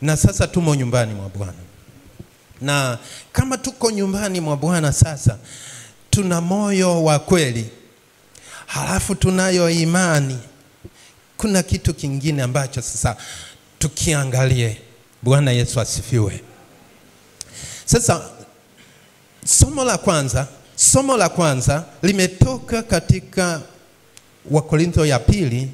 Na sasa tumo nyumbani mwa Bwana. Na kama tuko nyumbani mwa Bwana sasa, tuna moyo wa kweli, halafu tunayo imani. Kuna kitu kingine ambacho sasa tukiangalie. Bwana Yesu asifiwe. Sasa somo la kwanza limetoka katika Wakorintho ya pili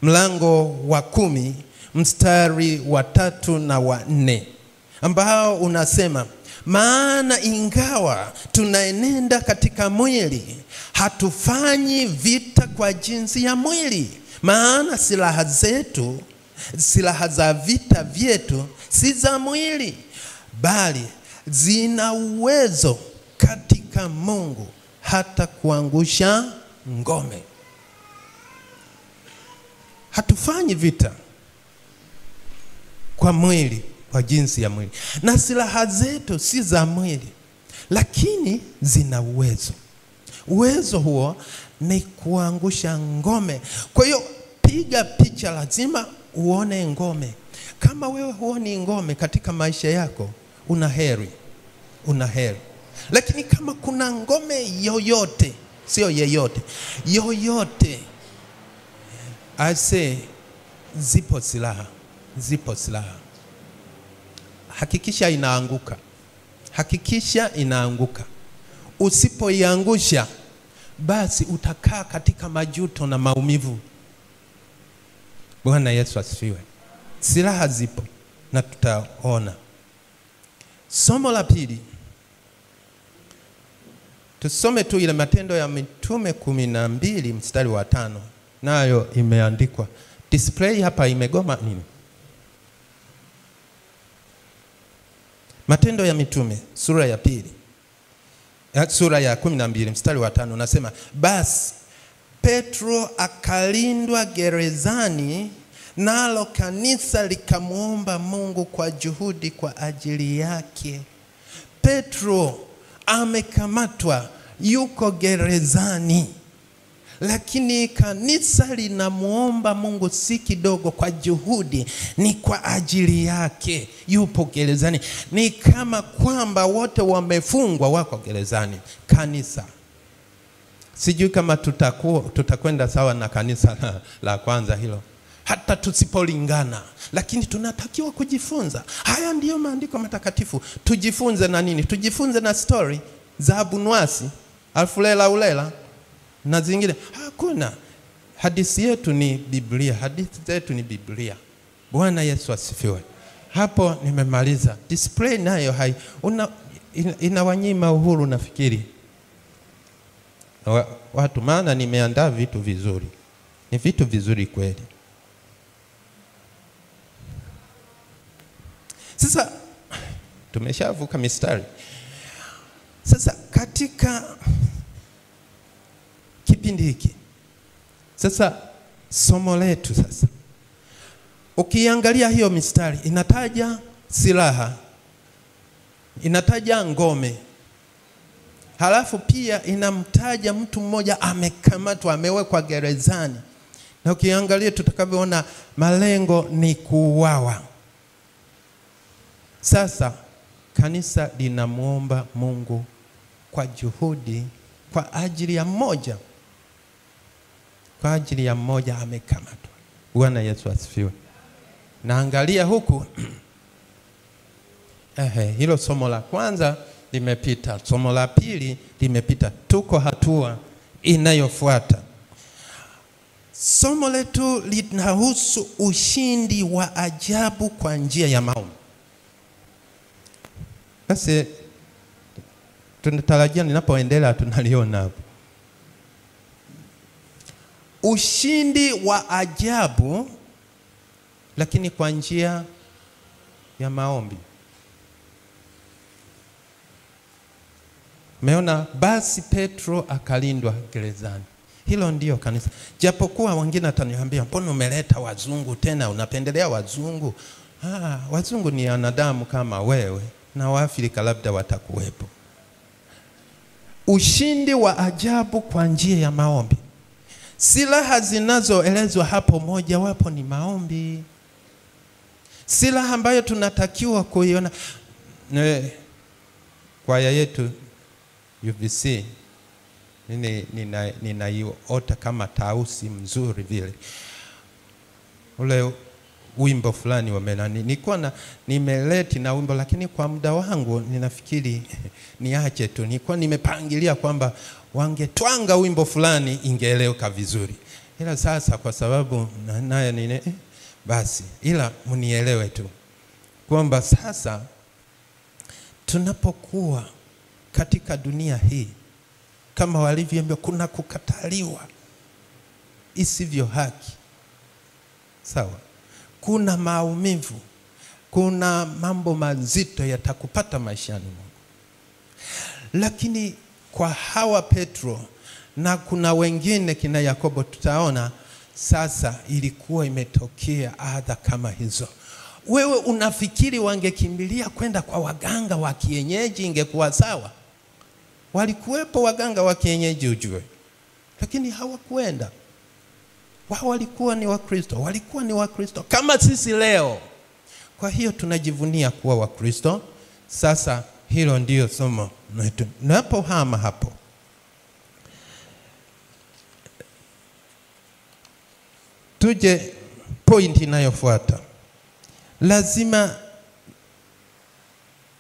mlango wa 10 mstari wa 3 na wa 4, ambao unasema, maana ingawa tunaenenda katika mwili, hatufanyi vita kwa jinsi ya mwili. Maana silaha za vita vyetu si za mwili, bali zina uwezo katika Mungu hata kuangusha ngome. Hatufanyi vita kwa mwili, kwa jinsi ya mwili. Na silaha zetu si za mwili, lakini zina uwezo. Uwezo huo ni kuangusha ngome. Kwa hiyo piga picha, lazima uone ngome. Kama wewe huoni ngome katika maisha yako, una heri. Lakini kama kuna ngome yoyote, sio yeyote, yoyote, I say, zipo silaha. Hakikisha inaanguka. Usipoiangusha, basi utakaa katika majuto na maumivu. Bwana Yesu asifiwe. Silaha zipo na tutaona. Somo la pili, tusome tu ile Matendo ya Mitume 12 mstari wa 5. Nayo imeandikwa. Display hapa imegoma nini? Matendo ya Mitume sura ya 12 mstari wa 5 unasema, basi Petro akalindwa gerezani, nalo kanisa likamuomba Mungu kwa juhudi kwa ajili yake. Petro amekamatwa, yuko gerezani, lakini kanisa linamuomba Mungu si kidogo, kwa juhudi, ni kwa ajili yake. Yupo gerezani. Ni kama kwamba wote wamefungwa, wako gerezani. Kanisa, sijui kama tutakwenda sawa na kanisa la kwanza hilo, hata tusipolingana, lakini tunatakiwa kujifunza. Haya ndiyo maandiko matakatifu. Tujifunze na nini? Tujifunze na story za Abunwasi, Alfulela Ulela na zingine. Hakuna. Hadithi yetu ni Biblia. Hadithi zetu ni Biblia. Bwana Yesu asifiwe. Hapo nimemaliza. Display nayo inawanyima uhuru, nafikiri watu, maana nimeandaa vitu vizuri. Ni vitu vizuri kweli. Sasa tumeshavuka mistari. Sasa katika kipindi hiki, sasa somo letu sasa, ukiangalia hiyo mistari inataja silaha, inataja ngome, halafu pia inamtaja mtu mmoja amekamatwa, amewekwa gerezani. Na ukiangalia tutakavyoona, malengo ni kuuawa. Sasa kanisa linamuomba Mungu kwa juhudi kwa ajili ya mmoja. Kwa ajili ya mmoja amekamatwa. Bwana Yesu asifiwe. Naangalia huku hilo somo la kwanza limepita. Somo la pili limepita. Tuko hatua inayofuata. Somo letu linahusu ushindi wa ajabu kwa njia ya maombi. Basi tunatarajia ninapoendelea tunaliona hapo. Ushindi wa ajabu, lakini kwa njia ya maombi. Umeona, basi Petro akalindwa gerezani. Hilo ndio kanisa. Japokuwa wengine ataniambia, mbona umeleta wazungu tena, unapendelea wazungu? Wazungu ni wanadamu kama wewe, na Waafrika labda watakuwepo. Ushindi wa ajabu kwa njia ya maombi. Silaha zinazoelezwa hapo, moja wapo ni maombi. Silaha ambayo tunatakiwa kuiona. Kwaya yetu UVC ninaiota kama tausi mzuri vile. Ule wimbo fulani nilikuwa nimeleti na wimbo, lakini kwa muda wangu ninafikiri niache tu. Nilikuwa nimepangilia kwamba wangetwanga wimbo fulani ingeeleweka vizuri. Ila sasa kwa sababu naye basi, ila mnielewe tu kwamba sasa tunapokuwa katika dunia hii, kama walivyoambia, kuna kukataliwa isivyo haki. Sawa? Kuna maumivu, kuna mambo mazito yatakupata maishani mwako. Lakini kwa hawa Petro na kuna wengine kina Yakobo, tutaona sasa ilikuwa imetokea adha kama hizo. Wewe unafikiri wangekimbilia kwenda kwa waganga wa kienyeji ingekuwa sawa? Walikuwepo waganga wa kienyeji ujue, lakini hawakwenda. Wao walikuwa ni Wakristo kama sisi leo. Kwa hiyo tunajivunia kuwa Wakristo. Sasa hilo ndio somo letu. Napohama hapo, tuje point inayofuata. Lazima,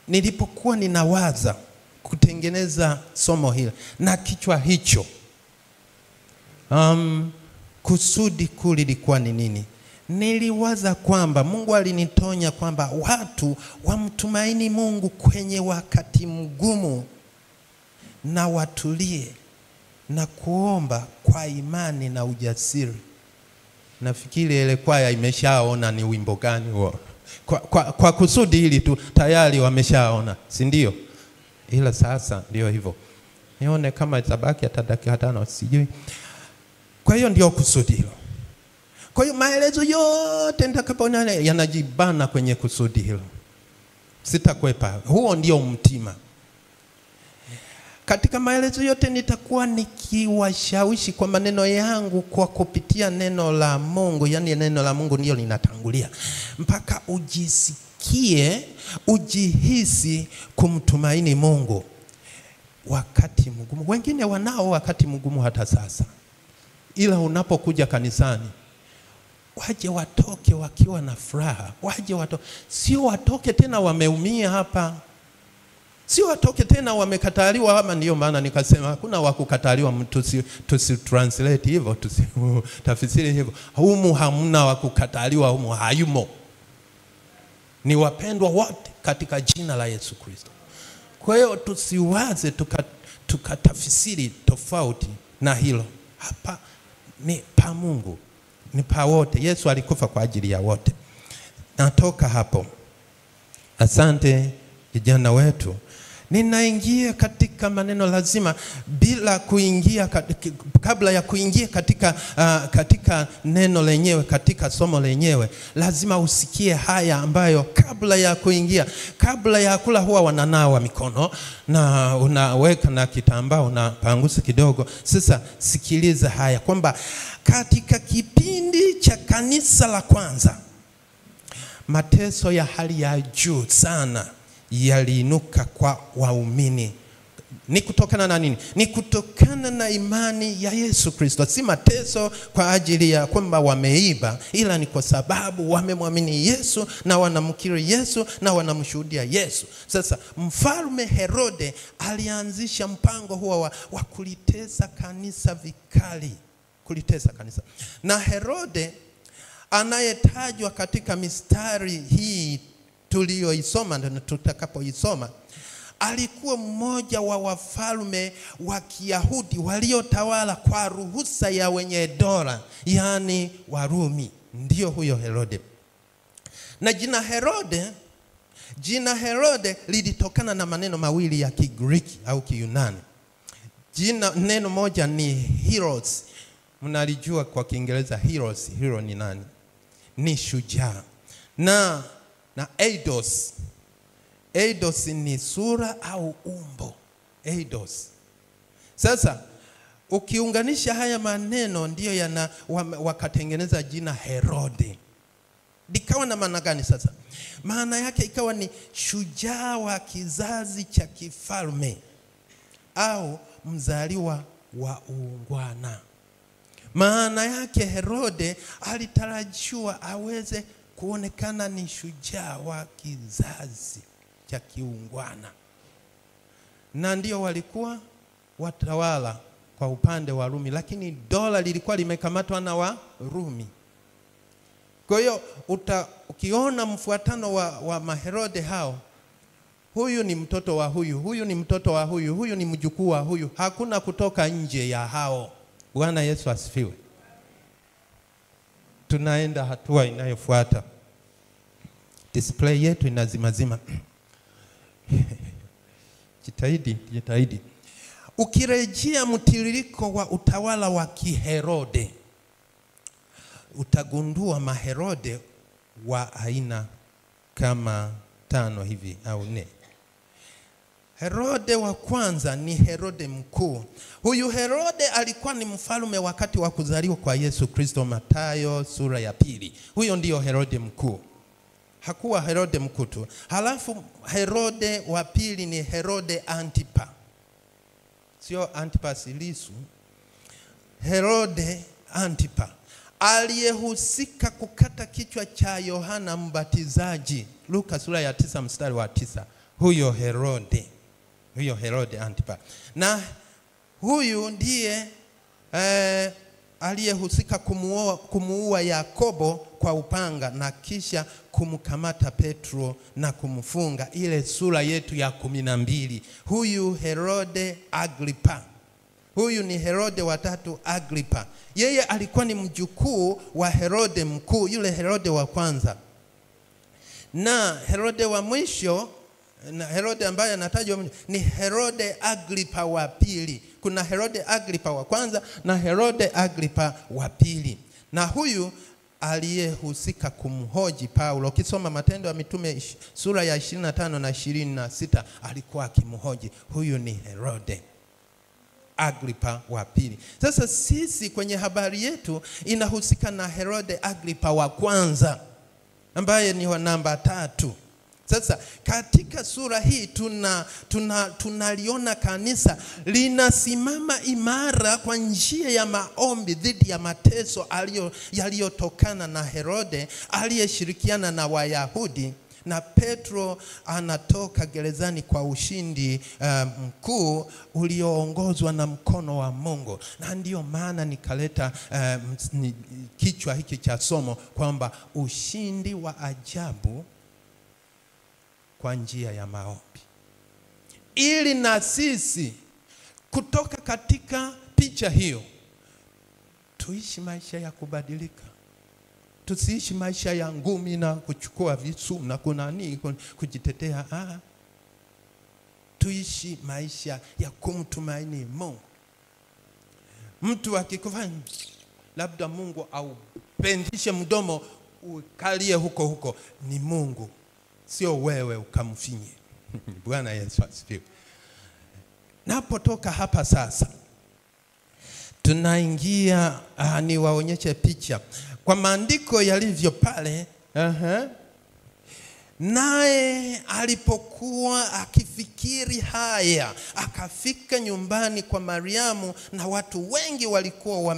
nilipokuwa ninawaza kutengeneza somo hili na kichwa hicho, kusudi kuli lilikuwa ni nini? Niliwaza kwamba Mungu alinitonya kwamba watu wamtumaini Mungu kwenye wakati mgumu, na watulie na kuomba kwa imani na ujasiri. Nafikiri ile kwaya imeshaona ni wimbo gani huo. Kwa kusudi hili tu tayari wameshaona, si ndio? Ila sasa ndio hivyo. Nione kama itabaki hata dakika 5 sijui. Kwa hiyo ndio kusudi hilo. Kwa hiyo maelezo yote nitakapoona yanajibana kwenye kusudi hilo. Sitakwepa. Huo ndio mtima. Katika maelezo yote nitakuwa nikiwashawishi kwa maneno yangu kwa kupitia neno la Mungu. Yani neno la Mungu ndio linatangulia, mpaka ujisikie, ujihisi kumtumaini Mungu wakati mgumu. Wengine wanao wakati mgumu hata sasa, ila unapokuja kanisani waje watoke wakiwa na furaha. Sio watoke tena wameumia hapa. Sio watoke tena wamekataliwa hapa. Ndio maana nikasema hakuna wakukataliwa, tusi translate hivyo, tusi tafsiri hivyo. Humu hamna wakukataliwa, humu hayumo. Ni wapendwa wote katika jina la Yesu Kristo. Kwa hiyo tusiwaze tukatafsiri tofauti na hilo. Hapa ni pa Mungu, ni pa wote. Yesu alikufa kwa ajili ya wote. Natoka hapo. Asante kijana wetu. Ninaingia katika maneno. Lazima bila kuingia kabla ya kuingia katika neno lenyewe, katika somo lenyewe, lazima usikie haya ambayo kabla ya kula huwa wananawa mikono na unaweka na kitambaa unapangusa kidogo. Sasa sikiliza haya kwamba katika kipindi cha kanisa la kwanza, mateso ya hali ya juu sana yaliinuka kwa waumini. Ni kutokana na nini? Ni kutokana na imani ya Yesu Kristo. Si mateso kwa ajili ya kwamba wameiba, ila ni kwa sababu wamemwamini Yesu na wanamkiri Yesu na wanamshuhudia Yesu. Sasa Mfalme Herode alianzisha mpango huo wa kulitesa kanisa vikali, kulitesa kanisa. Na Herode anayetajwa katika mistari hii tulioisoma na tutakapoisoma, alikuwa mmoja wa wafalme wa Kiyahudi waliotawala kwa ruhusa ya wenye dola, yani Warumi. Ndio huyo Herode. Na jina Herode lilitokana na maneno mawili ya Kigiriki au Kiyunani. Neno moja ni heroes. Mnalijua kwa Kiingereza heroes. Hero ni nani? Ni shujaa. Na eidos. Eidos ni sura au umbo. Eidos. Sasa ukiunganisha haya maneno ndio wakatengeneza jina Herode. Likawa na maana gani sasa? Maana yake ikawa ni shujaa wa kizazi cha kifalme au mzaliwa wa uungwana. Maana yake Herode alitarajiwa aweze kuonekana ni shujaa wa kizazi cha kiungwana. Na ndio walikuwa watawala kwa upande wa Rumi, lakini dola lilikuwa limekamatwa na wa Rumi. Kwa hiyo ukiona mfuatano wa maherode hao, huyu ni mtoto wa huyu, huyu ni mtoto wa huyu, huyu ni mjukuu wa huyu, hakuna kutoka nje ya hao. Bwana Yesu asifiwe. Tunaenda hatua inayofuata. Display yetu inazimazima. Jitahidi. Ukirejea mtiririko wa utawala wa Kiherode, utagundua maherode wa aina kama 5 hivi au 4. Herode wa kwanza ni Herode mkuu. Huyu Herode alikuwa ni mfalme wakati wa kuzaliwa kwa Yesu Kristo, Mathayo sura ya 2. Huyo ndio Herode mkuu. Hakuwa Herode mkuu tu. Halafu Herode wa pili ni Herode Antipa. Sio Antipas Lisu. Herode Antipa aliyehusika kukata kichwa cha Yohana Mbatizaji, Luka sura ya 9 mstari wa 9. Huyo Herode Antipa. Na huyu ndiye aliyehusika kumuua Yakobo kwa upanga na kisha kumkamata Petro na kumfunga, ile sura yetu ya 12. Huyu Herode Agripa. Huyu ni Herode wa 3 Agripa. Yeye alikuwa ni mjukuu wa Herode mkuu, yule Herode wa kwanza. Na Herode wa mwisho, na Herode ambaye anatajwa ni Herode Agripa wa pili. Kuna Herode Agripa wa kwanza na Herode Agripa wa pili. Na huyu aliyehusika kumhoji Paulo, ukisoma Matendo ya Mitume sura ya 25 na 26, alikuwa akimhoji. Huyu ni Herode Agripa wa pili. Sasa sisi kwenye habari yetu inahusika na Herode Agripa wa kwanza, ambaye ni wa namba 3. Sasa katika sura hii tunaliona kanisa linasimama imara kwa njia ya maombi dhidi ya mateso yaliyotokana na Herode aliyeshirikiana na Wayahudi. Na Petro anatoka gerezani kwa ushindi mkuu ulioongozwa na mkono wa Mungu. Na ndio maana nikaleta kichwa hiki cha somo kwamba ushindi wa ajabu kwa njia ya maombi. Ili na sisi kutoka katika picha hiyo tuishi maisha ya kubadilika. Tusiishi maisha ya ngumi na kuchukua visu na kujitetea. Tuishi maisha ya kumtumaini Mungu. Mtu akikufa, labda Mungu au pendishe mdomo ukalie huko, ni Mungu, sio wewe ukamfinye. Bwana Yesu asifiwe. Napotoka hapa sasa, tunaingia niwaonyeshe picha kwa maandiko yalivyo pale. Naye alipokuwa akifikiri haya, akafika nyumbani kwa Mariamu, na watu wengi walikuwa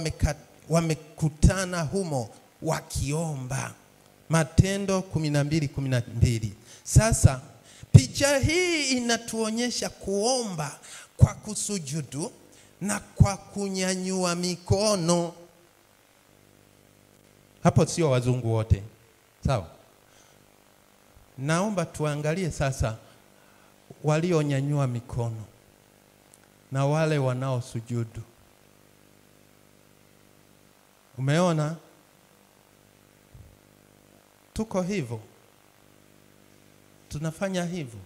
wamekutana humo wakiomba. Matendo 12:12. Sasa picha hii inatuonyesha kuomba kwa kusujudu na kwa kunyanyua mikono. Hapo sio wazungu wote. Sawa? Naomba tuangalie sasa walionyanyua mikono na wale wanaosujudu. Umeona? Tuko hivyo. Tunafanya hivyo.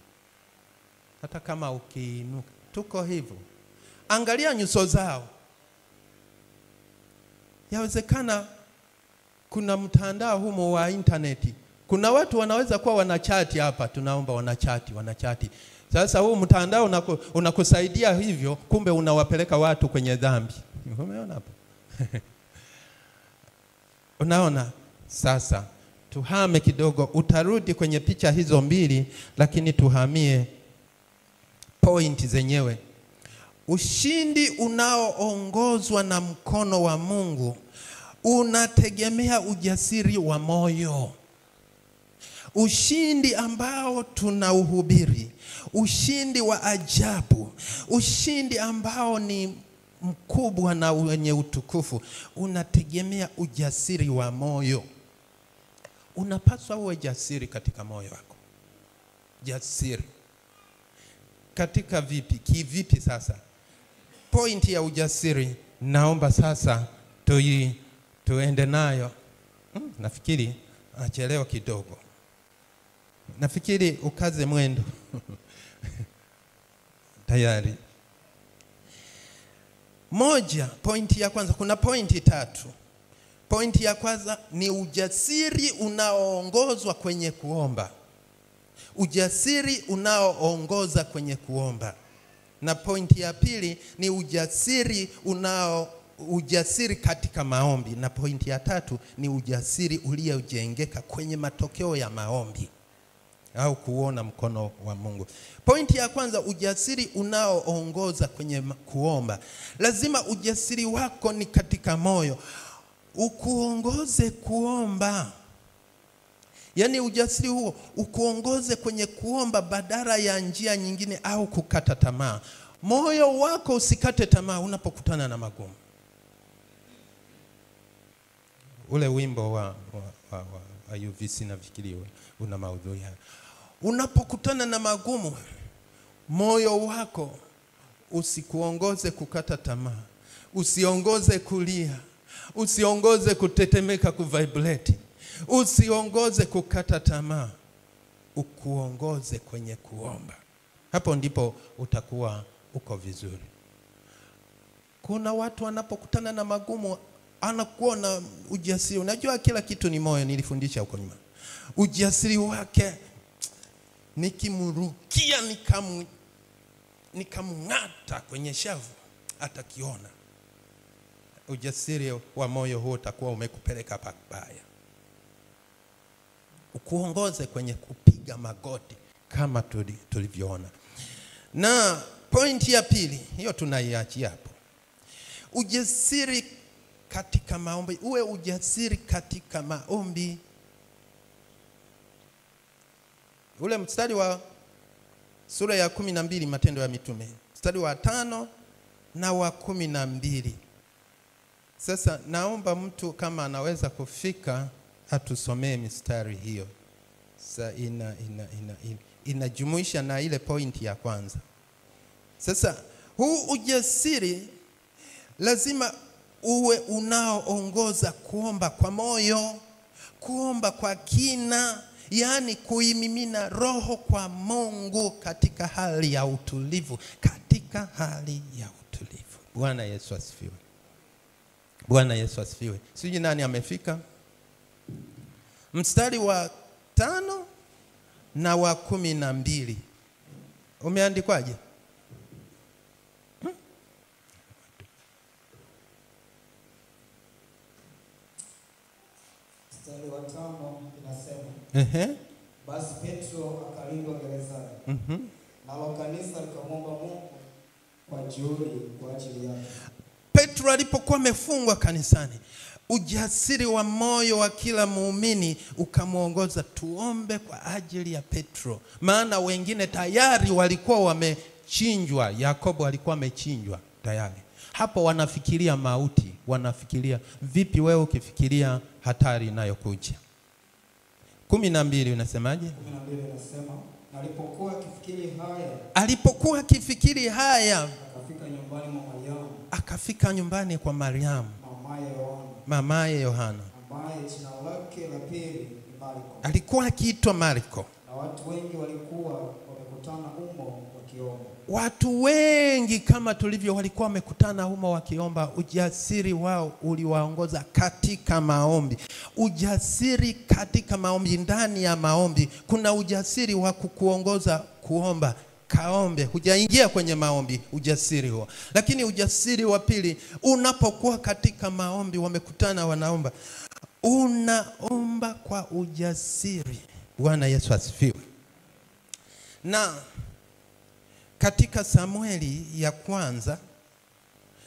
Hata kama ukiinuka, tuko hivyo. Angalia nyuso zao. Yawezekana kuna mtandao humo wa interneti. Kuna watu wanaweza kuwa wanachati hapa, tunaomba wanachati. Sasa huu mtandao unakusaidia hivyo, kumbe unawapeleka watu kwenye dhambi. Umeona hapo? Unaona? Sasa tuhame kidogo, utarudi kwenye picha hizo mbili, lakini tuhamie point zenyewe. Ushindi unaoongozwa na mkono wa Mungu unategemea ujasiri wa moyo. Ushindi ambao tunauhubiri, ushindi wa ajabu, ushindi ambao ni mkubwa na wenye utukufu, unategemea ujasiri wa moyo. Unapaswa uwe jasiri katika moyo wako. Jasiri katika vipi? Kivipi sasa? Point ya ujasiri naomba sasa tuende nayo. Nafikiri achelewa kidogo. Nafikiri ukaze mwendo. Tayari. Moja, point ya kwanza, kuna pointi 3. Pointi ya kwanza ni ujasiri unaoongozwa kwenye kuomba. Ujasiri unaoongoza kwenye kuomba. Na pointi ya pili ni ujasiri katika maombi. Na pointi ya 3 ni ujasiri uliojengeka kwenye matokeo ya maombi au kuona mkono wa Mungu. Pointi ya kwanza, ujasiri unaoongoza kwenye kuomba. Lazima ujasiri wako ni katika moyo ukuongoze kuomba. Yaani ujasiri huo ukuongoze kwenye kuomba badala ya njia nyingine au kukata tamaa. Moyo wako usikate tamaa unapokutana na magumu. Ule wimbo wa UVC nafikiri una maudhui haya. Unapokutana na magumu, moyo wako usikuongoze kukata tamaa, usiongoze kulia, usiongoze kutetemeka, kuvibrate, usiongoze kukata tamaa, ukuongoze kwenye kuomba. Hapo ndipo utakuwa uko vizuri. Kuna watu wanapokutana na magumu anakuwa na ujasiri. Unajua kila kitu ni moyo, nilifundisha huko nyuma. Ujasiri wake nikimurukia nikamng'ata kwenye shavu atakiona. Ujasiri wa moyo huo utakuwa umekupeleka pabaya. Ukuongoze kwenye kupiga magoti kama tulivyoona. Na point ya pili, hiyo tunaiachia hapo. Ujasiri katika maombi. Uwe ujasiri katika maombi. Ule mstari wa sura ya 12 Matendo ya Mitume, mstari wa 5 na wa 12. Sasa naomba mtu kama anaweza kufika atusomee mistari hiyo. Sasa inajumuisha na ile point ya kwanza. Sasa huu ujasiri lazima uwe unaoongoza kuomba kwa moyo, kuomba kwa kina, yani kuimimina roho kwa Mungu katika hali ya utulivu, katika hali ya utulivu. Bwana Yesu asifiwe. Bwana Yesu asifiwe. Sijui nani amefika. Mstari wa 5 na wa 12. Umeandikwaje? Mstari wa 5 inasema, basi Petro akalindwa gerezani. Nalo kanisa likamwomba Mungu kwa juhudi kwa ajili yake. Petro alipokuwa amefungwa kanisani, ujasiri wa moyo wa kila muumini ukamuongoza tuombe kwa ajili ya Petro. Maana wengine tayari walikuwa wamechinjwa. Yakobo alikuwa amechinjwa tayari. Hapo wanafikiria mauti, wanafikiria vipi wewe ukifikiria hatari inayokuja. 12 unasemaje? 12 unasema, alipokuwa akifikiri haya, akafika nyumbani kwa Mariamu, mamaye Yohana, ambaye jina lake la pili ni Marko. Alikuwa akiitwa Marko. Na watu wengi walikuwa wamekutana humo wakiomba. Watu wengi kama tulivyo walikuwa wamekutana humo wakiomba. Ujasiri wao uliwaongoza katika maombi. Ujasiri katika maombi, ndani ya maombi kuna ujasiri wa kukuongoza kuomba. Kaombe, hujaingia kwenye maombi, ujasiri huo. Lakini ujasiri wa pili, unapokuwa katika maombi, wamekutana wanaomba, unaomba kwa ujasiri. Bwana Yesu asifiwe. Na katika Samueli ya kwanza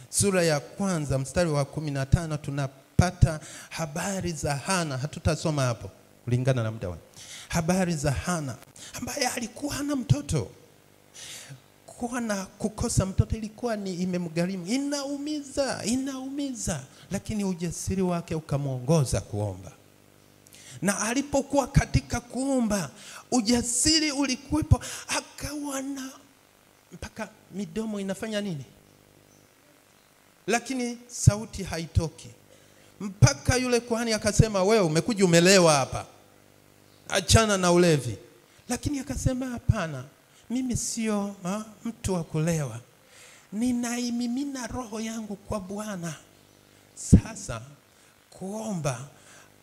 sura ya kwanza mstari wa 15 tunapata habari za Hana. Hatutasoma hapo kulingana na muda wangu. Habari za Hana ambaye alikuwa hana mtoto. Kuwa na kukosa mtoto ilikuwa ni imemgharimu, inaumiza, lakini ujasiri wake ukamwongoza kuomba. Na alipokuwa katika kuomba, ujasiri ulikuwepo, akawa na mpaka midomo inafanya nini? Lakini sauti haitoki. Mpaka yule kuhani akasema, wewe umekuja umelewa hapa, achana na ulevi. Lakini akasema, hapana, mimi sio mtu wa kulewa, ninaimimina roho yangu kwa Bwana. Sasa kuomba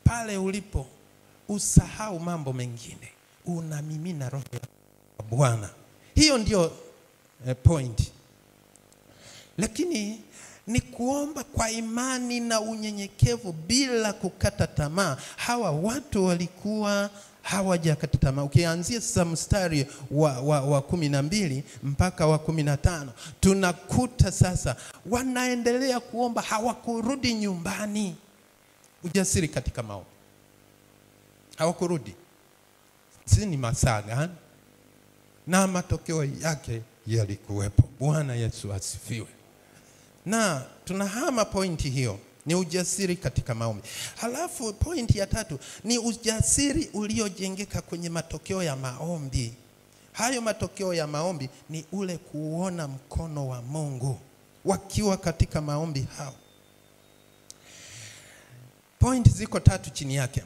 pale ulipo, usahau mambo mengine, unamimina roho yako kwa Bwana. Hiyo ndio point. Lakini ni kuomba kwa imani na unyenyekevu bila kukata tamaa. Hawa watu walikuwa hawajakata tamaa. Ukianzia sasa mstari wa 12 mpaka wa 15, tunakuta sasa wanaendelea kuomba, hawakurudi nyumbani. Ujasiri katika maombi. Hawakurudi. Si ni masaa gani? Na matokeo yake yalikuwepo. Bwana Yesu asifiwe. Na tunahama pointi hiyo, ni ujasiri katika maombi. Halafu pointi ya 3 ni ujasiri uliojengeka kwenye matokeo ya maombi. Hayo matokeo ya maombi ni ule kuona mkono wa Mungu wakiwa katika maombi hao. Pointi ziko 3 chini yake.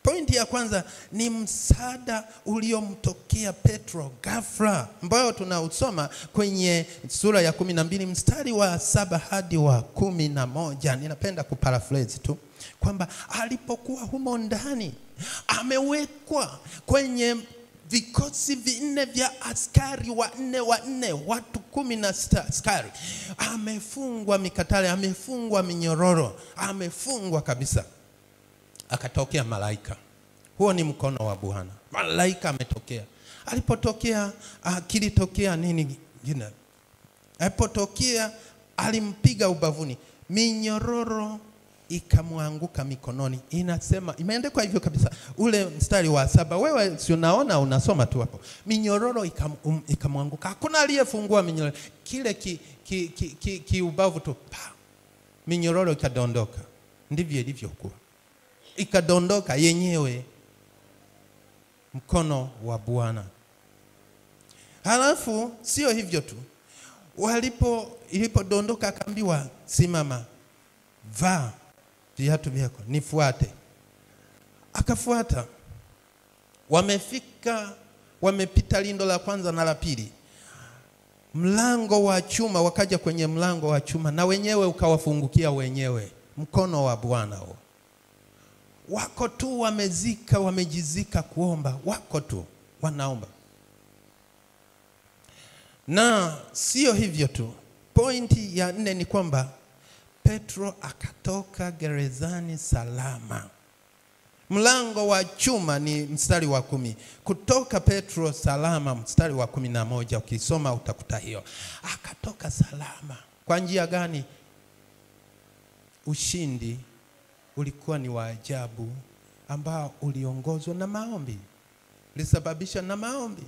Pointi ya kwanza ni msaada uliomtokea Petro ghafla, ambayo tunausoma kwenye sura ya 12 mstari wa 7 hadi wa 11. Ninapenda kuparaphrase tu kwamba alipokuwa humo ndani, amewekwa kwenye vikosi 4 vya askari wa 4 watu 16 askari. Amefungwa mikatale, amefungwa minyororo, amefungwa kabisa. Akatokea malaika. Huo ni mkono wa Bwana. Malaika ametokea. Alipotokea, kilitokea nini jina? Alipotokea, alimpiga ubavuni, minyororo ikamwanguka mikononi. Inasema, imeandikwa hivyo kabisa. Ule mstari wa 7, wewe si unaona, unasoma tu hapo. Minyororo ikamwanguka. Hakuna aliyefungua minyororo. Kile ubavu tu, minyororo ikadondoka. Ndivyo ilivyokuwa. Ikadondoka yenyewe. Mkono wa Bwana. Halafu sio hivyo tu. Ilipodondoka akaambiwa, simama, vaa viatu vyako, nifuate. Akafuata. Wamepita lindo la kwanza na la pili. Mlango wa chuma, wakaja kwenye mlango wa chuma na wenyewe ukawafungukia wenyewe. Mkono wa Bwana. Wako tu wamejizika kuomba, wako tu wanaomba. Na sio hivyo tu. Pointi ya 4 ni kwamba Petro akatoka gerezani salama. Mlango wa chuma ni mstari wa 10. Kutoka Petro salama, mstari wa 11. Ukisoma utakuta hiyo. Akatoka salama. Kwa njia gani? Ushindi ulikuwa ni wa ajabu ambao uliongozwa na maombi. Lisababisha na maombi.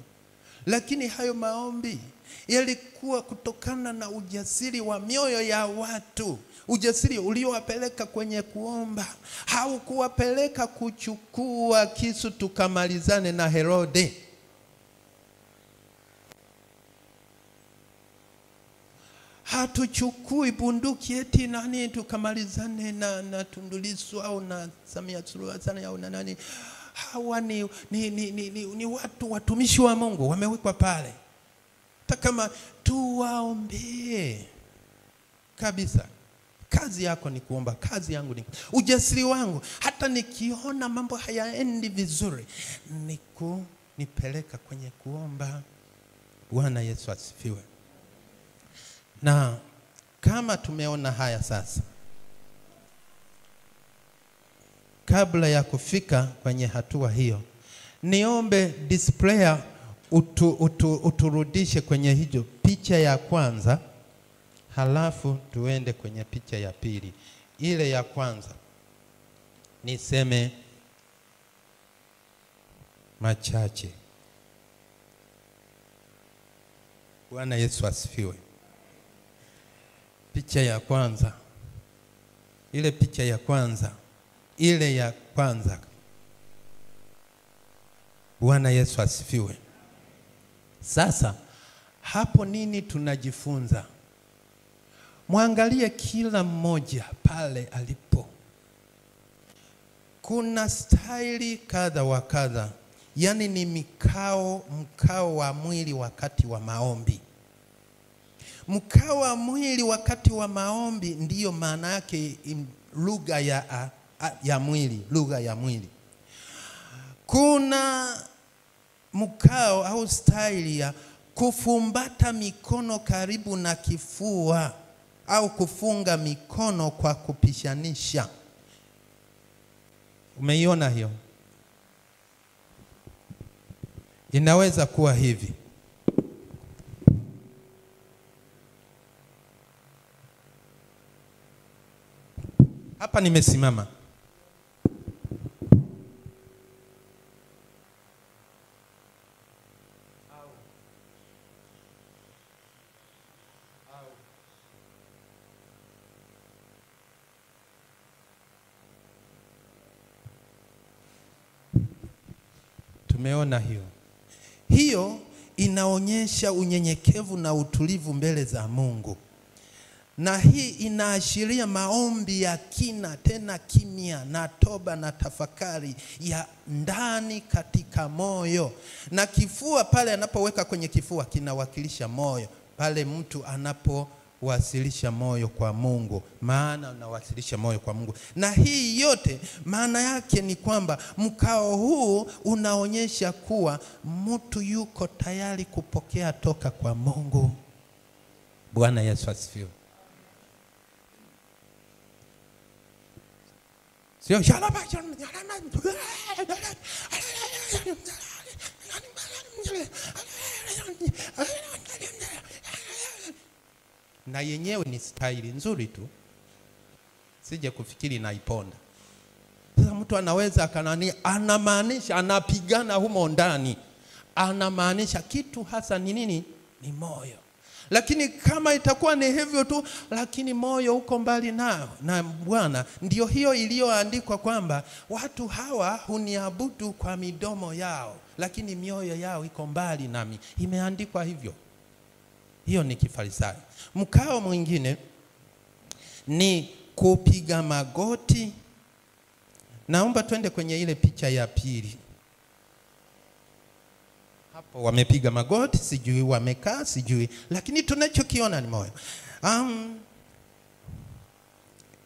Lakini hayo maombi yalikuwa kutokana na ujasiri wa mioyo ya watu. Ujasiri uliowapeleka kwenye kuomba. Haukuwapeleka kuchukua kisu tukamalizane na Herode. Hatuchukui bunduki eti nani tukamalizane na Tundu Lissu au na Samia Suluhu Hassan au na nani. Hawa ni watu watumishi wa Mungu wamewekwa pale. Hata kama tuwaombee kabisa. Kazi yako ni kuomba, kazi yangu ni ujasiri wangu. Hata nikiona mambo hayaendi vizuri, nipeleka kwenye kuomba. Bwana Yesu asifiwe. Na kama tumeona haya sasa, kabla ya kufika kwenye hatua hiyo, niombe displayer uturudishe kwenye hiyo picha ya kwanza, halafu tuende kwenye picha ya pili. Ile ya kwanza niseme machache. Bwana Yesu asifiwe. Picha ya kwanza, ile picha ya kwanza, ile ya kwanza. Bwana Yesu asifiwe. Sasa hapo nini tunajifunza? Mwangalie kila mmoja pale alipo. Kuna staili kadha wa kadha, yani ni mkao wa mwili wakati wa maombi. Mkao wa mwili wakati wa maombi ndiyo maana yake lugha ya mwili, lugha ya mwili. Kuna mkao au staili ya kufumbata mikono karibu na kifua au kufunga mikono kwa kupishanisha. Umeiona hiyo? Inaweza kuwa hivi. Hapa nimesimama. Tumeona hiyo. Hiyo inaonyesha unyenyekevu na utulivu mbele za Mungu. Na hii inaashiria maombi ya kina, tena kimya, na toba na tafakari ya ndani katika moyo. Na kifua pale anapoweka kwenye kifua kinawakilisha moyo. Pale mtu anapowasilisha moyo kwa Mungu, maana unawasilisha moyo kwa Mungu. Na hii yote maana yake ni kwamba mkao huu unaonyesha kuwa mtu yuko tayari kupokea toka kwa Mungu. Bwana Yesu asifiwe. Sio shalaba. Na yenyewe ni staili nzuri tu. Sije kufikiri naiponda. Sasa mtu anaweza akanani anamaanisha, anapigana humo ndani. Anamaanisha kitu hasa ni nini? Ni moyo. Lakini kama itakuwa ni hivyo tu, lakini moyo uko mbali nao na Bwana, ndio hiyo iliyoandikwa kwamba watu hawa huniabudu kwa midomo yao, lakini mioyo yao iko mbali nami. Imeandikwa hivyo. Hiyo ni kifarisayo. Mkao mwingine ni kupiga magoti. Naomba twende kwenye ile picha ya pili. Hapo wamepiga magoti, sijui wamekaa, sijui, lakini tunachokiona ni moyo.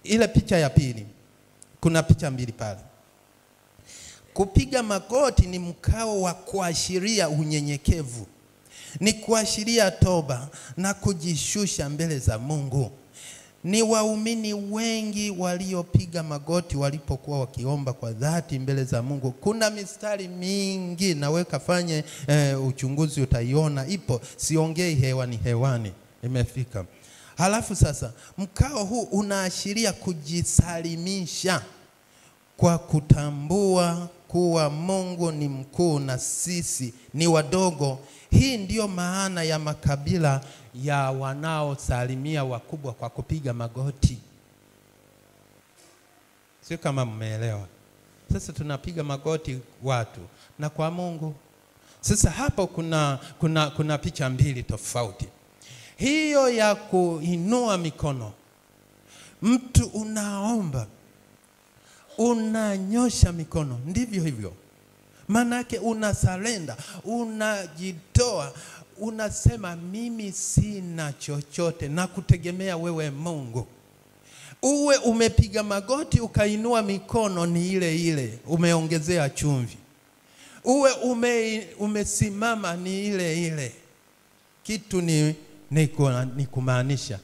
Ile picha ya pili, kuna picha mbili pale. Kupiga magoti ni mkao wa kuashiria unyenyekevu. Ni kuashiria toba na kujishusha mbele za Mungu. Ni waumini wengi waliopiga magoti walipokuwa wakiomba kwa dhati mbele za Mungu. Kuna mistari mingi, nawe kafanye uchunguzi utaiona, ipo. Siongei hewani, imefika. Halafu sasa mkao huu unaashiria kujisalimisha kwa kutambua kuwa Mungu ni mkuu na sisi ni wadogo. Hii ndiyo maana ya makabila ya wanaosalimia wakubwa kwa kupiga magoti. Sio kama mmeelewa. Sasa tunapiga magoti watu na kwa Mungu. Sasa hapo kuna picha mbili tofauti. Hiyo ya kuinua mikono, mtu unaomba, unanyosha mikono, ndivyo hivyo. Manake unasalenda, unajitoa, unasema mimi sina chochote na kutegemea wewe Mungu. Uwe umepiga magoti ukainua mikono ni ile ile, umeongezea chumvi. Uwe umesimama ni ile ile. Kitu ni kumaanisha.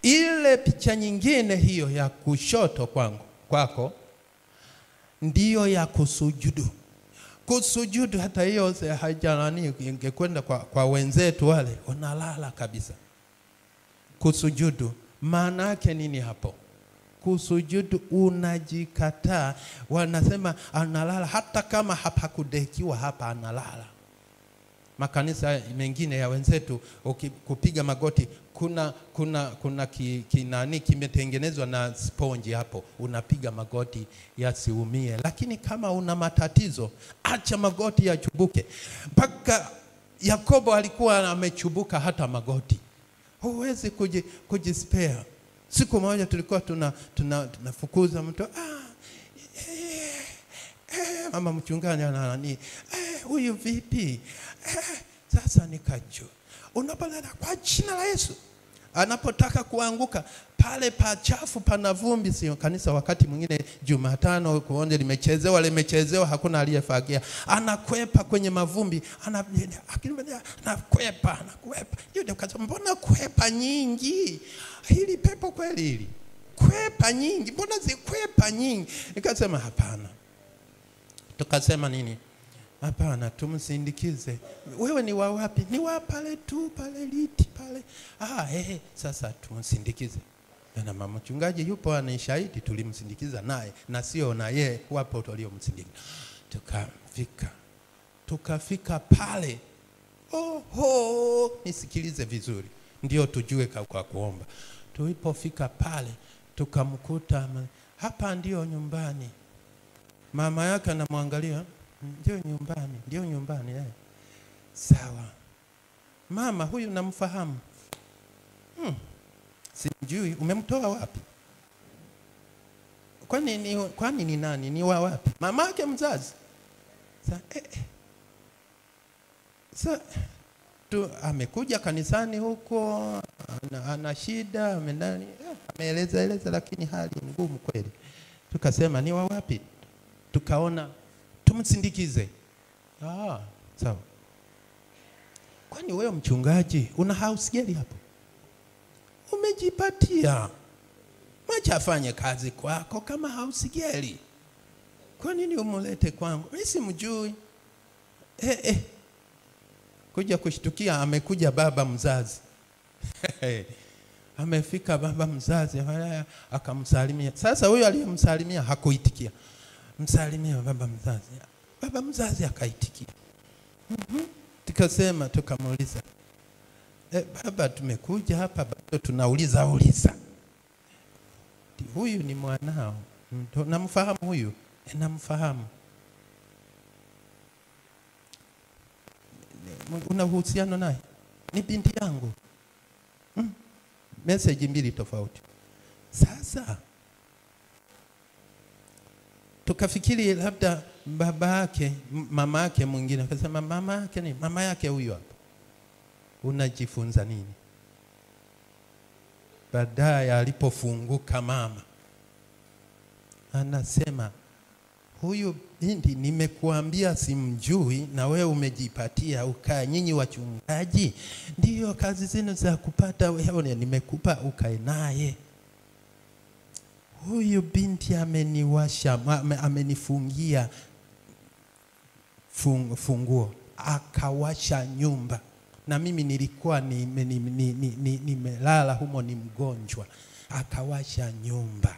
Ile picha nyingine hiyo ya kushoto kwako ndiyo ya kusujudu. Kusujudu hata hiyo haijanani, ingekwenda kwa wenzetu wale unalala kabisa. Kusujudu maana yake nini hapo? Kusujudu unajikataa. Wanasema analala hata kama hapakudekiwa, hapa analala. Makanisa mengine ya wenzetu kupiga magoti kuna kinani kimetengenezwa na sponge hapo, unapiga magoti yasiumie. Lakini kama una matatizo, acha magoti yachubuke. Mpaka Yakobo alikuwa amechubuka hata magoti. Huwezi kujispare. Siku moja tulikuwa tunafukuza mtu, mama mchungaji anani, huyu vipi? Sasa nikajua unapolala kwa jina la Yesu, anapotaka kuanguka pale pachafu pana vumbi. Sio kanisa wakati mwingine Jumatano kuonje limechezewa hakuna aliyefagia, anakwepa kwenye mavumbi, anakwepa. Yule kasema mbona kwepa nyingi? Hili pepo kweli hili? Kwepa nyingi, mbona zikwepa nyingi? Nikasema hapana. Tukasema nini? Hapana, tumsindikize. Wewe ni wa wapi? Ni wa pale tu, pale liti pale. Sasa tumsindikize. Na mama mchungaji yupo anashahidi, tulimsindikiza naye na sio na yeye, wapo waliomsindikiza. Tukafika pale. Nisikilize vizuri ndio tujue kwa kuomba. Tulipofika pale tukamkuta hapa ndio nyumbani. Mama yake anamwangalia, ndio nyumbani. Sawa. Mama huyu namfahamu. Sijui umemtoa wapi? Kwani ni nani? Ni wa wapi? Mama yake mzazi. Amekuja kanisani huko, ana shida, ameeleza lakini hali ngumu kweli. Tukasema ni wa wapi? Tukaona tumsindikize. Sawa. Kwani wewe mchungaji una house girl hapo? Umejipatia. Mwacha afanye kazi kwako kama house girl. Kwa nini umulete kwangu? Mimi simjui. Kuja kushtukia amekuja baba mzazi. Amefika baba mzazi akamsalimia. Sasa huyo aliyemsalimia hakuitikia. Msalimia baba mzazi. Baba mzazi akaitikia. Tukamuuliza, baba tumekuja hapa bado tunauliza. Huyu ni mwanao. Namfahamu huyu? Namfahamu. Una uhusiano naye? Ni binti yangu. Message mbili tofauti. Sasa tukafikiri labda baba yake, mama yake mwingine. Akasema mama yake ni mama yake huyu hapa. Unajifunza nini? Baadaye alipofunguka mama anasema, huyu binti nimekuambia simjui na wewe umejipatia ukae. Nyinyi wachungaji ndio kazi zenu za kupata wewe, nimekupa ukae naye. Huyu binti ameniwasha, amenifungia funguo, akawasha nyumba. Na mimi nilikuwa nimelala humo, ni mgonjwa. Akawasha nyumba.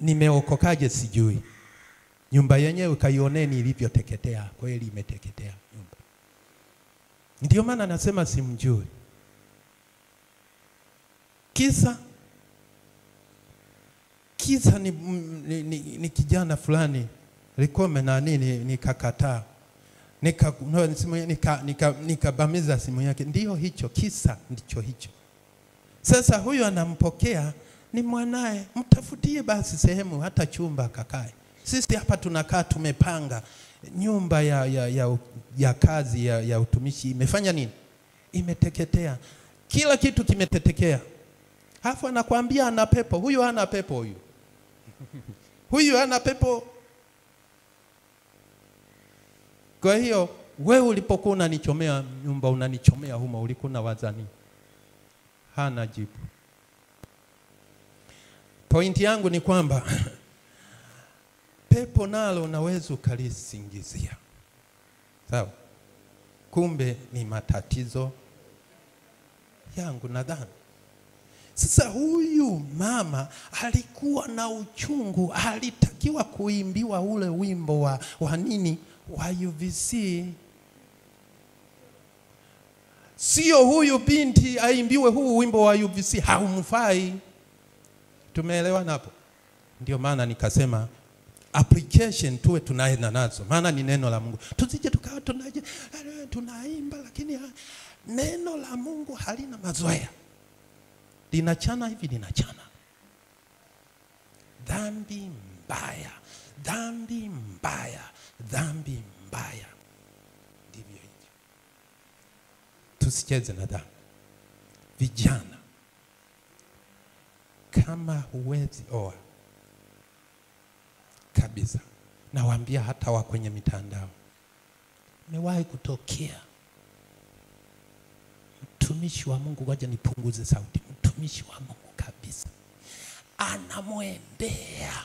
Nimeokokaje sijui. Nyumba yenyewe kaioneni ilivyoteketea, kweli imeteketea nyumba. Ndio maana nasema simjui. Kisa ni kijana fulani likome na nini, nikakataa. Nikabamiza simu yake. Ndio hicho kisa, ndicho hicho. Sasa huyu anampokea ni mwanae, mtafutie basi sehemu hata chumba kakae. Sisi hapa tunakaa tumepanga. Nyumba ya kazi ya utumishi imefanya nini? Imeteketea. Kila kitu kimetetekea. Hafu anakuambia ana pepo. Huyu hana pepo huyu. Huyu hana pepo. Kwa hiyo wewe ulipokuwa unanichomea nyumba, unanichomea humo, ulikuwa na wazani? Hana jibu. Pointi yangu ni kwamba Pepo nalo unaweza ukalisingizia. Sawa? Kumbe ni matatizo yangu nadhani. Sasa huyu mama alikuwa na uchungu, alitakiwa kuimbiwa ule wimbo wa nini? Wa UVC. Sio huyu binti aimbiwe huu wimbo wa UVC, haumfai. Tumeelewana hapo? Ndio maana nikasema application tuwe tunaenda nazo, maana ni neno la Mungu. Tusije tukawa tunaimba lakini neno la Mungu halina mazoea. Linachana hivi, linachana. Dhambi mbaya, dhambi mbaya, dhambi mbaya. Ndivyo hivyo. Tusicheze na dhambi. Vijana, kama huwezi oa kabisa, nawaambia hata wa kwenye mitandao, imewahi kutokea mtumishi wa Mungu, ngoja nipunguze sauti, mtumishi wa Mungu kabisa anamwendea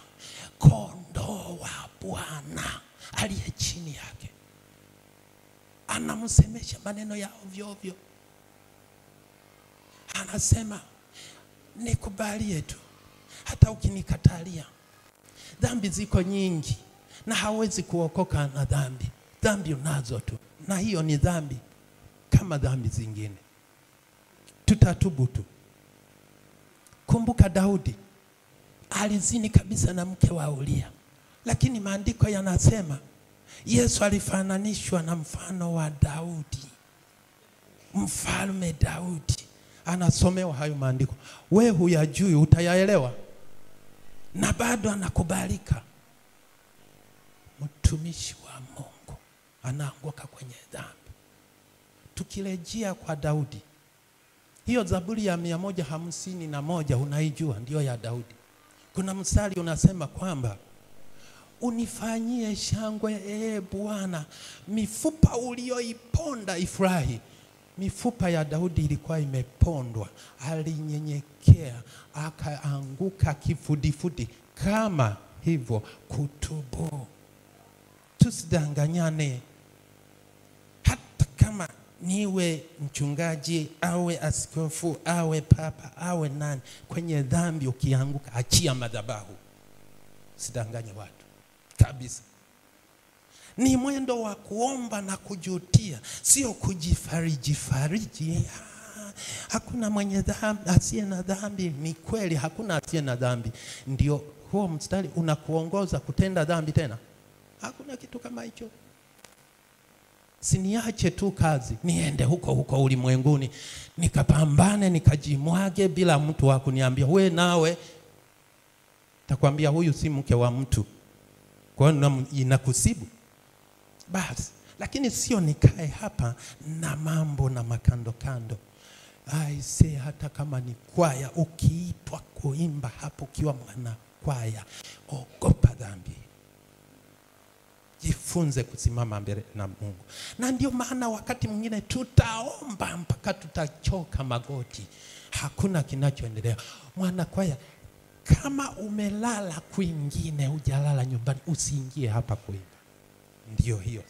kondoo wa Bwana aliye chini yake, anamsemesha maneno ya ovyo ovyo, anasema nikubalie tu, hata ukinikatalia. Dhambi ziko nyingi na hawezi kuokoka na dhambi. Dhambi unazo tu, na hiyo ni dhambi kama dhambi zingine. Tutatubu tu. Kumbuka Daudi alizini kabisa na mke wa Uria, lakini maandiko yanasema Yesu alifananishwa na mfano wa Daudi, mfalme Daudi. Anasomewa hayo maandiko, wewe huyajui, utayaelewa, na bado anakubalika. Mtumishi wa Mungu anaanguka kwenye dhambi. Tukirejea kwa Daudi, hiyo Zaburi ya 151 unaijua, ndio ya Daudi. Kuna mstari unasema kwamba unifanyie shangwe Bwana, mifupa ulioiponda ifurahi. Mifupa ya Daudi ilikuwa imepondwa, alinyenyekea, akaanguka kifudifudi. Kama hivyo kutubu. Tusidanganyane. Hata kama niwe mchungaji, awe askofu, awe papa, awe nani, kwenye dhambi ukianguka, achia madhabahu. Sidanganye watu kabisa. Ni mwendo wa kuomba na kujutia, sio kujifariji. Hakuna mwenye dhambi asiye na dhambi. Ni kweli hakuna asiye na dhambi. Ndio huo mstari unakuongoza kutenda dhambi tena? Hakuna kitu kama hicho. Siniache tu kazi, niende huko ulimwenguni, nikapambane, nikajimwage bila mtu wa kuniambia we nawe. Takwambia huyu si mke wa mtu, kwa hiyo inakusibu. Basi, lakini sio nikae hapa na mambo na makando kando. Say hata kama ni kwaya, ukiitwa kuimba hapo ukiwa mwana kwaya, ogopa dhambi. Jifunze kusimama mbele na Mungu. Na ndio maana wakati mwingine tutaomba mpaka tutachoka magoti, hakuna kinachoendelea. Mwana kwaya, kama umelala kwingine, hujalala nyumbani, usiingie hapa kuimba. Ndio hiyo.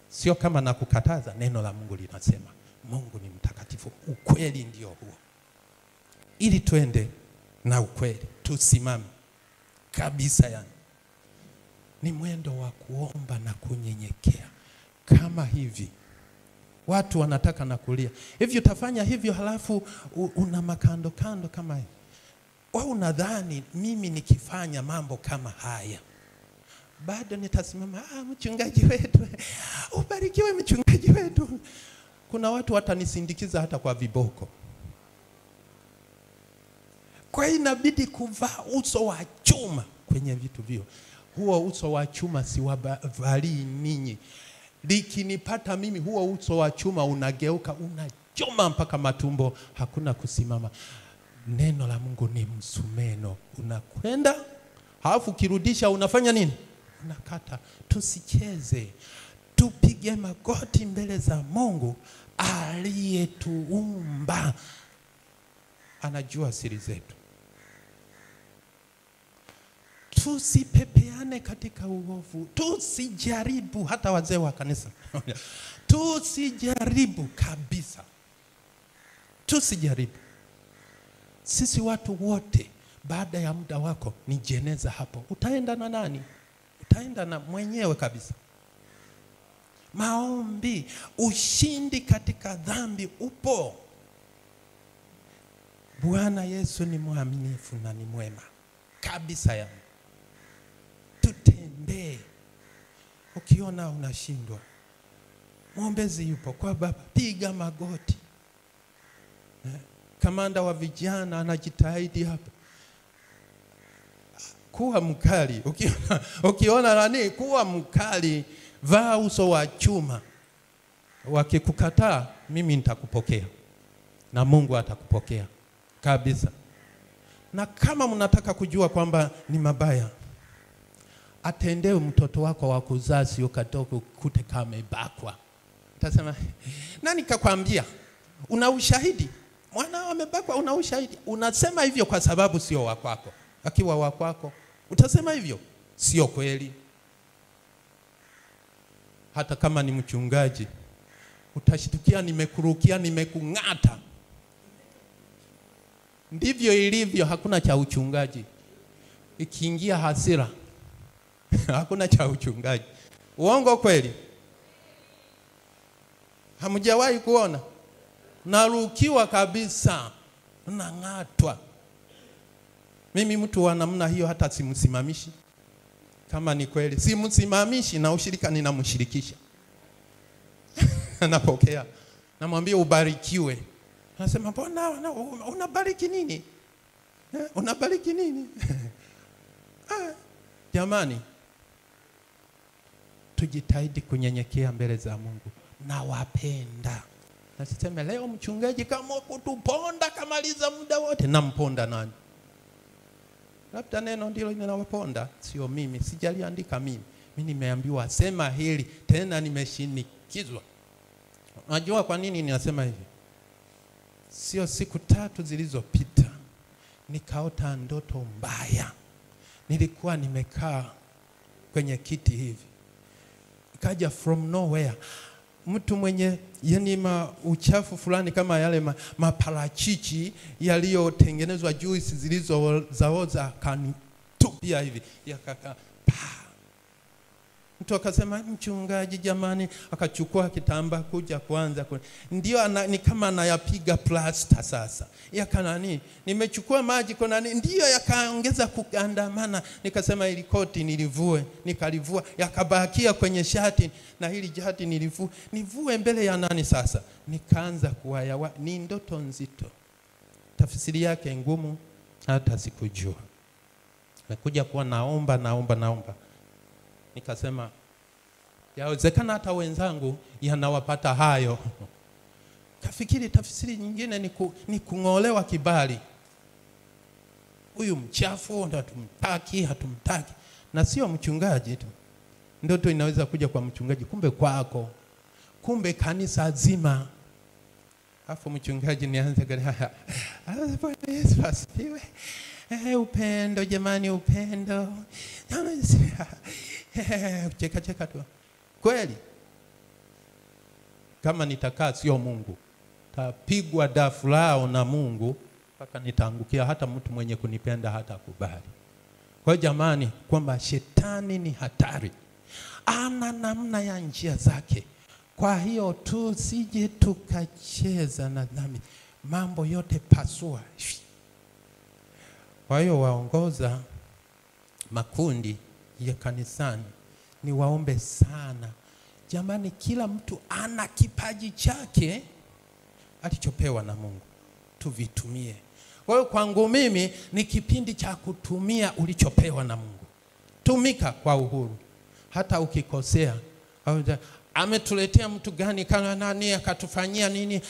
Sio kama nakukataza, neno la Mungu linasema Mungu ni mtakatifu. Ukweli ndio huo. Ili tuende na ukweli, tusimame kabisa. Yani ni mwendo wa kuomba na kunyenyekea. Kama hivi watu wanataka na kulia, hivi utafanya hivyo, halafu una makando kando kama hivi. Wao unadhani mimi nikifanya mambo kama haya bado nitasimama, mchungaji wetu, ubarikiwe mchungaji wetu. Kuna watu watanisindikiza hata kwa viboko. Kwa hiyo inabidi kuvaa uso wa chuma kwenye vitu vio. Huo uso wa chuma si wavalii ninyi. Likinipata mimi, huo uso wa chuma unageuka, unachoma mpaka matumbo, hakuna kusimama. Neno la Mungu ni msumeno, unakwenda, halafu kirudisha unafanya nini? Unakata. Tusicheze, tupige magoti mbele za Mungu aliyetuumba. Anajua siri zetu. tusipepeane katika uovu, tusijaribu. Hata wazee wa kanisa tusijaribu kabisa, tusijaribu. Sisi watu wote, baada ya muda wako ni jeneza hapo. Utaenda na nani? Utaenda na mwenyewe kabisa. Maombi, ushindi katika dhambi upo. Bwana Yesu ni mwaminifu na ni mwema kabisa ya. Tutembee. Ukiona unashindwa, mwombezi yupo kwa Baba, piga magoti. Kamanda wa vijana anajitahidi hapa. Kuwa mkali. Ukiona nani, kuwa mkali, vaa uso wa chuma. Wakikukataa, mimi nitakupokea na Mungu atakupokea kabisa. Na kama mnataka kujua kwamba ni mabaya, atendewe mtoto wako wa kuzaa, sio katoka kute kama ibakwa. Utasema, nani kakwambia? Una ushahidi? Mwana amebakwa, una ushahidi? Unasema hivyo kwa sababu sio wako. Akiwa wako, utasema hivyo? Sio kweli. Hata kama ni mchungaji, utashitukia nimekurukia, nimekung'ata. Ndivyo ilivyo, hakuna cha uchungaji. Ikiingia hasira, hakuna cha uchungaji. Uongo kweli? Hamjawahi kuona? Narukiwa kabisa, nang'atwa. Mimi mtu wa namna hiyo hata simsimamishi. Kama ni kweli, simsimamishi, na ushirika ninamshirikisha. Napokea. Namwambia ubarikiwe. Anasema, "Mbona unabariki nini? Unabariki nini?" Jamani, tujitahidi kunyenyekea mbele za Mungu. Na wapenda. Nasema leo mchungaji kama kutuponda kamaliza muda wote, namponda nani? Labda neno ndilo linawaponda, sio mimi. Sijaliandika mimi. Mimi nimeambiwa sema hili, tena nimeshinikizwa. Unajua kwa nini ninasema hivi? Sio siku 3 zilizopita nikaota ndoto mbaya. Nilikuwa nimekaa kwenye kiti hivi. Ikaja from nowhere mtu mwenye uchafu fulani kama yale maparachichi yaliyotengenezwa juice zilizozaoza, kanitupia hivi yakaka. Mtu akasema, "Mchungaji jamani," akachukua kitambaa kuja kuanza ndio ni kama anayapiga plaster sasa. Yakanani, nimechukua maji kwa ndio yakaongeza kugandamana. Nikasema ili koti nilivue, nikalivua, yakabakia kwenye shati, na hili shati nivue mbele ya nani sasa? Nikaanza kuwaya, ni ndoto nzito. Tafsiri yake ngumu hata sikujua. Nakuja kuwa naomba. Nikasema, yawezekana hata wenzangu yanawapata hayo. Kafikiri tafsiri nyingine ni kung'olewa kibali. Huyu mchafu ndio hatumtaki. Na sio mchungaji tu. Ndoto inaweza kuja kwa mchungaji, kumbe kwako. Kumbe kanisa zima. Afu mchungaji nianze gani? Bwana Yesu asifiwe. Upendo jamani, upendo. Cheka tu. Kweli kama nitakaa sio Mungu, tapigwa dafu lao na Mungu mpaka nitaangukia. Hata mtu mwenye kunipenda hata kubali. Kwa hiyo jamani, kwamba shetani ni hatari, ana namna ya njia zake. Kwa hiyo tusije tukacheza na dhambi. Mambo yote pasua. Kwa hiyo waongoza makundi ya kanisani, ni waombe sana. Jamani, kila mtu ana kipaji chake alichopewa na Mungu. Tuvitumie. Kwa hiyo kwangu mimi ni kipindi cha kutumia ulichopewa na Mungu. Tumika kwa uhuru. Hata ukikosea, ametuletea mtu gani kana nani akatufanyia nini,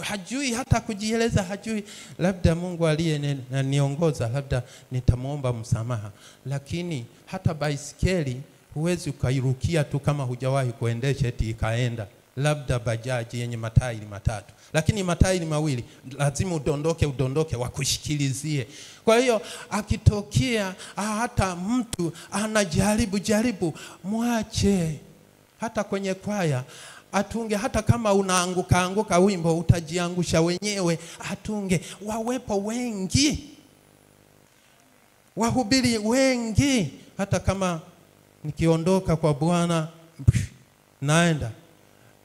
hajui hata kujieleza, hajui. Labda Mungu aliyeniongoza, labda nitamuomba msamaha. Lakini hata baisikeli huwezi ukairukia tu kama hujawahi kuendesha eti ikaenda. labda bajaji yenye matairi matatu, lakini matairi mawili lazima udondoke wakushikilizie. Kwa hiyo akitokea hata mtu anajaribu, mwache. Hata kwenye kwaya atunge, hata kama unaanguka wimbo utajiangusha wenyewe, atunge. Wawepo wengi, wahubiri wengi. Hata kama nikiondoka kwa Bwana naenda,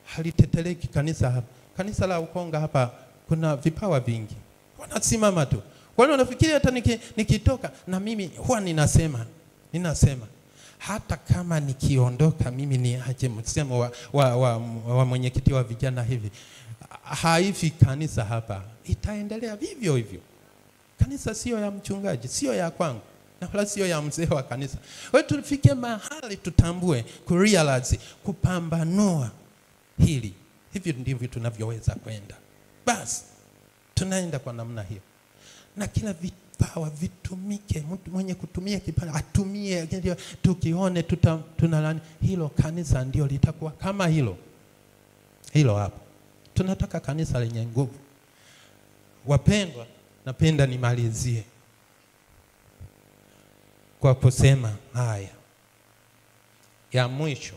haliteteleki kanisa hapa. Kanisa la Ukonga hapa kuna vipawa vingi, wanasimama tu. Kwa hiyo nafikiri hata nikitoka, na mimi huwa ninasema hata kama nikiondoka mimi niache msemo wa mwenyekiti wa vijana hivi, haifi kanisa hapa, itaendelea vivyo hivyo. Kanisa sio ya mchungaji, sio ya kwangu, na wala sio ya mzee wa kanisa. Kwa hiyo tufike mahali tutambue, kurealize, kupambanua hili. Hivi ndivyo tunavyoweza kwenda. Basi tunaenda kwa namna hiyo. Na kila vipawa vitumike. Mtu mwenye kutumia kipawa atumie. Tukione tunalani, hilo kanisa ndio litakuwa kama hilo hapo. Tunataka kanisa lenye nguvu. Wapendwa, napenda nimalizie kwa kusema haya ya mwisho,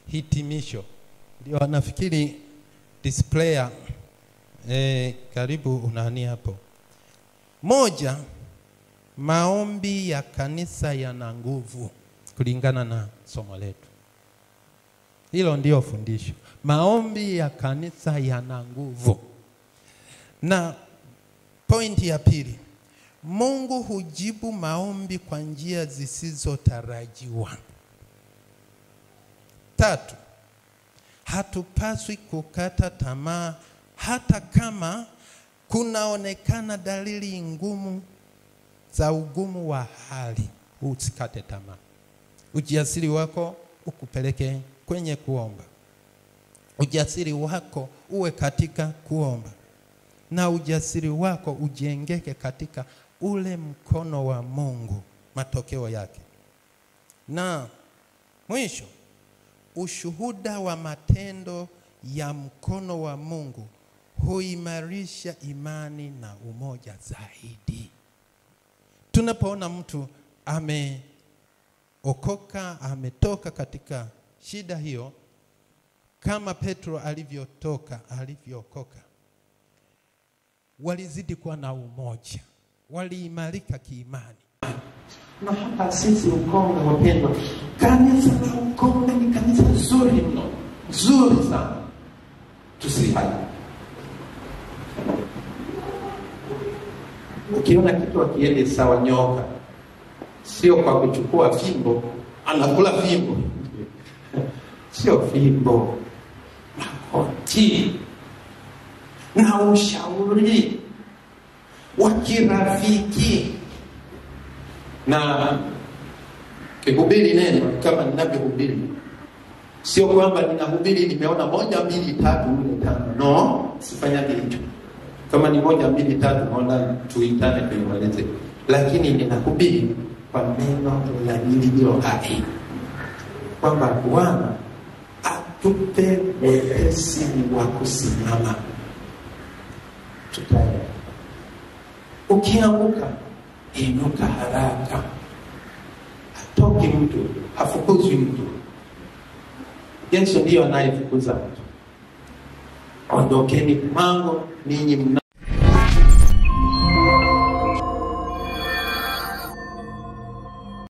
hitimisho. Ndio nafikiri displayer karibu unani hapo. Moja, maombi ya kanisa yana nguvu kulingana na somo letu. Hilo ndio fundisho. Maombi ya kanisa yana nguvu. Na pointi ya pili, Mungu hujibu maombi kwa njia zisizotarajiwa. Tatu, hatupaswi kukata tamaa hata kama kunaonekana dalili ngumu za ugumu wa hali. Usikate tamaa. Ujasiri wako ukupeleke kwenye kuomba. Ujasiri wako uwe katika kuomba. Na ujasiri wako ujengeke katika ule mkono wa Mungu, matokeo yake. Na mwisho, ushuhuda wa matendo ya mkono wa Mungu huimarisha imani na umoja zaidi. Tunapoona mtu ameokoka, ametoka katika shida hiyo, kama Petro alivyookoka, walizidi kuwa na umoja, waliimarika kiimani. Na hata sisi Ukonga, wapendwa, kanisa la Ukonga ni kanisa zuri mno, zuri sana. Tusihai. Ukiona kitu akiende sawa nyoka, sio kwa kuchukua fimbo, anakula fimbo. Sio fimbo, makoti na ushauri wa kirafiki. Na kihubiri neno kama ninavyohubiri, sio kwamba ninahubiri nimeona 1 2 3 4 5. No, sifanyage hicho. Kama ni 1 2 3 naona tuitane tuimalize. Lakini ninahubiri kwa neno la lililo hai, kwamba Bwana atupe wepesi wa kusimama. Tutaenda. Ukianguka, inuka haraka. Hatoki mtu, hafukuzwi mtu. Yesu ndiyo anayefukuza mtu. Ondokeni kwangu ninyi